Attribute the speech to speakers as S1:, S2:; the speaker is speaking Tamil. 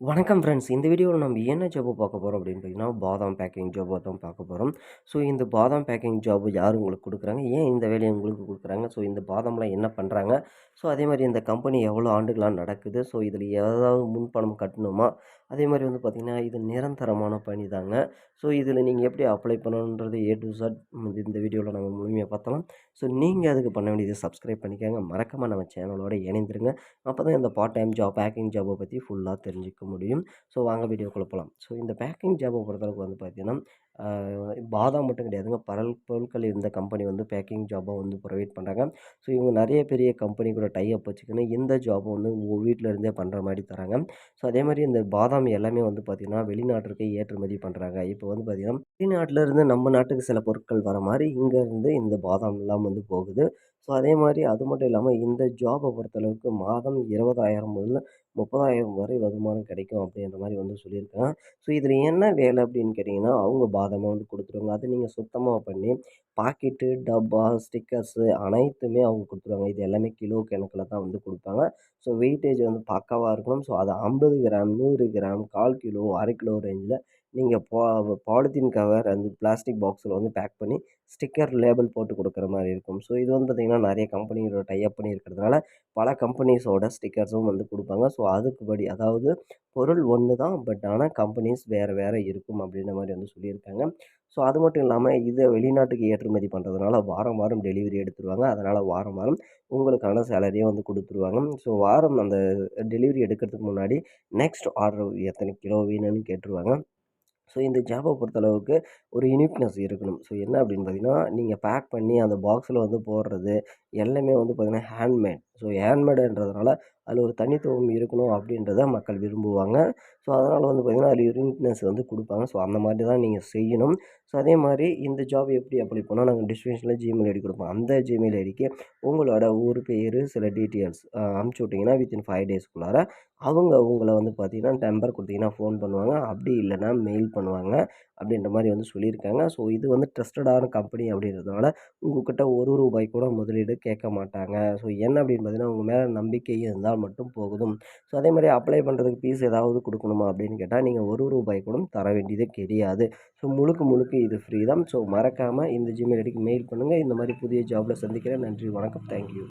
S1: வணக்கம் ஃப்ரெண்ட்ஸ். இந்த வீடியோவில் நம்ம என்ன ஜாப் பார்க்க போகிறோம் அப்படின்னு பார்த்தீங்கன்னா, பாதாம் பேக்கிங் ஜாப் தான் பார்க்க போகிறோம். ஸோ இந்த பாதாம் பேக்கிங் ஜாப் யார் உங்களுக்கு கொடுக்குறாங்க? ஏன் இந்த வேலையை உங்களுக்கு கொடுக்குறாங்க? ஸோ இந்த பாதாம்லாம் என்ன பண்ணுறாங்க? ஸோ அதேமாதிரி இந்த கம்பெனி எவ்வளோ ஆண்டுகளாக நடக்குது? ஸோ இதில் ஏதாவது முன்பணம் கட்டணுமா? அதேமாதிரி வந்து பார்த்திங்கன்னா, இது நிரந்தரமான பணி தாங்க. ஸோ இதில் நீங்கள் எப்படி அப்ளை பண்ணணுன்றது ஏ டு Z இந்த வீடியோவில் நம்ம முழுமையாக பார்த்தலாம். ஸோ நீங்கள் அதுக்கு பண்ண வேண்டியது சப்ஸ்கிரைப் பண்ணிக்கோங்க. மறக்காமல் நம்ம சேனலோட இணைந்துருங்க. அப்போ தான் இந்த பார்ட் டைம் ஜாப், பேக்கிங் ஜாப்பை பற்றி ஃபுல்லாக தெரிஞ்சுக்க முடியும். ஸோ வாங்க வீடியோக்குள்ள போலாம். ஸோ இந்த பேக்கிங் ஜாப்பை பொறுத்தளவுக்கு வந்து பார்த்தீங்கன்னா, பாதாம் மட்டும் கிடையாதுங்க. பொருட்கள் இந்த கம்பெனி வந்து பேக்கிங் ஜாப்பை வந்து ப்ரொவைட் பண்ணுறாங்க. ஸோ இவங்க நிறைய பெரிய கம்பெனி கூட டை அப் வச்சுக்கின்னு இந்த ஜாப்பை வந்து உங்கள் வீட்டில் இருந்தே பண்ணுற மாதிரி தராங்க. ஸோ அதே மாதிரி இந்த பாதாம் எல்லாமே வந்து பார்த்திங்கன்னா, வெளிநாட்டிற்கு ஏற்றுமதி பண்ணுறாங்க. இப்போ வந்து பார்த்திங்கன்னா, வெளிநாட்டில் இருந்து நம்ம நாட்டுக்கு சில பொருட்கள் வர மாதிரி இங்கேருந்து இந்த பாதாம் எல்லாம் வந்து போகுது. ஸோ அதே மாதிரி அது மட்டும் இல்லாமல் இந்த ஜாப்பை பொறுத்தளவுக்கு மாதம் 20,000 முதல்ல 30,000 வரை வருமானம் கிடைக்கும் அப்படின்ற மாதிரி வந்து சொல்லியிருக்காங்க. ஸோ இதில் என்ன வேலை அப்படின்னு கேட்டிங்கன்னா, அவங்க பாதாமை வந்து கொடுத்துருவாங்க. அது நீங்கள் சுத்தமாக பண்ணி பாக்கெட்டு, டப்பா, ஸ்டிக்கர்ஸு அனைத்துமே அவங்க கொடுத்துருவாங்க. இது எல்லாமே கிலோ கணக்கில் தான் வந்து கொடுப்பாங்க. ஸோ வெயிட்டேஜ் வந்து பக்காவாக இருக்கணும். ஸோ அது 50 கிராம், 100 கிராம், 1/4 கிலோ, 1/2 கிலோ ரேஞ்சில நீங்கள் பாலித்தீன் கவர் அந்த பிளாஸ்டிக் பாக்ஸில் வந்து பேக் பண்ணி ஸ்டிக்கர், லேபிள் போட்டு கொடுக்குற மாதிரி இருக்கும். ஸோ இது வந்து பார்த்திங்கன்னா, நிறைய கம்பெனிகளோட டை அப் பண்ணி இருக்கிறதுனால பல கம்பெனிஸோட ஸ்டிக்கர்ஸும் வந்து கொடுப்பாங்க. ஸோ அதுக்குபடி அதாவது பொருள் ஒன்று தான். பட் ஆனால் கம்பெனிஸ் வேறு வேறு இருக்கும் அப்படின்ற மாதிரி வந்து சொல்லியிருக்காங்க. ஸோ அது மட்டும் இல்லாமல் இதை வெளிநாட்டுக்கு ஏற்றுமதி பண்ணுறதுனால வாரம் வாரம் டெலிவரி எடுத்துருவாங்க. அதனால் வாரம் வாரம் உங்களுக்கான சேலரியை வந்து கொடுத்துருவாங்க. ஸோ வாரம் அந்த டெலிவரி எடுக்கிறதுக்கு முன்னாடி நெக்ஸ்ட் ஆர்டர் எத்தனை கிலோ வேணும்னு கேட்டுருவாங்க. ஸோ இந்த ஜாப்பை பொறுத்தளவுக்கு ஒரு யுனிக்னஸ் இருக்கணும். ஸோ என்ன அப்படின்னு பார்த்தீங்கன்னா, நீங்கள் பேக் பண்ணி அந்த பாக்ஸில் வந்து போடுறது எல்லாமே வந்து பார்த்தீங்கன்னா ஹேண்ட்மேட். ஸோ ஹேண்ட்மேடுன்றதுனால அதில் ஒரு தனித்துவம் இருக்கணும் அப்படின்றத மக்கள் விரும்புவாங்க. ஸோ அதனால் வந்து பார்த்தீங்கன்னா, அதில் யுனிக்னஸ் வந்து கொடுப்பாங்க. ஸோ அந்த மாதிரி தான் நீங்கள் செய்யணும். ஸோ அதே மாதிரி இந்த ஜாப் எப்படி அப்ளை பண்ணால் நாங்கள் டிஸ்கிரிப்ஷனில் ஜிமெயில் ஐடி கொடுப்போம். அந்த ஜிமெயில் ஐடிக்கு உங்களோட ஊர் பேர், சில டீட்டெயில்ஸ் அனுப்பிச்சி விட்டிங்கன்னா வித்தின் 5 டேஸ்க்குள்ளார அவங்க உங்கள வந்து பார்த்தீங்கன்னா, நம்பர் குடுத்தீங்கன்னா ஃபோன் பண்ணுவாங்க. அப்படி இல்லன்னா மெயில் பண்ணுவாங்க. அப்படின்ற மாரி வந்து சொல்லியிருக்காங்க. ஸோ இது வந்து ட்ரஸ்டடான கம்பெனி அப்படின்றதுனால, உங்ககிட்ட ரூ. 1 கூட முதலீடு கேட்க மாட்டாங்க. ஸோ என்ன அப்படின்னு பார்த்தீங்கன்னா, உங்க மேல நம்பிக்கை இருந்தால் மட்டும் போதும். ஸோ அதே மாரி அப்ளை பண்ணுறதுக்கு ஃபீஸ் ஏதாவது குடுக்கணுமா அப்படின்னு கேட்டா, நீங்க ரூ. 1 கூட தர வேண்டியதே கிடையாது. ஸோ முழுக்க முழுக்க இது ஃப்ரீ தான். ஸோ மறக்காம இந்த ஜிமெயில் ஐடிக்கு மெயில் பண்ணுங்க. இந்த மாரி புதிய ஜாப்ல சந்திக்கிறேன். நன்றி, வணக்கம். Thank you.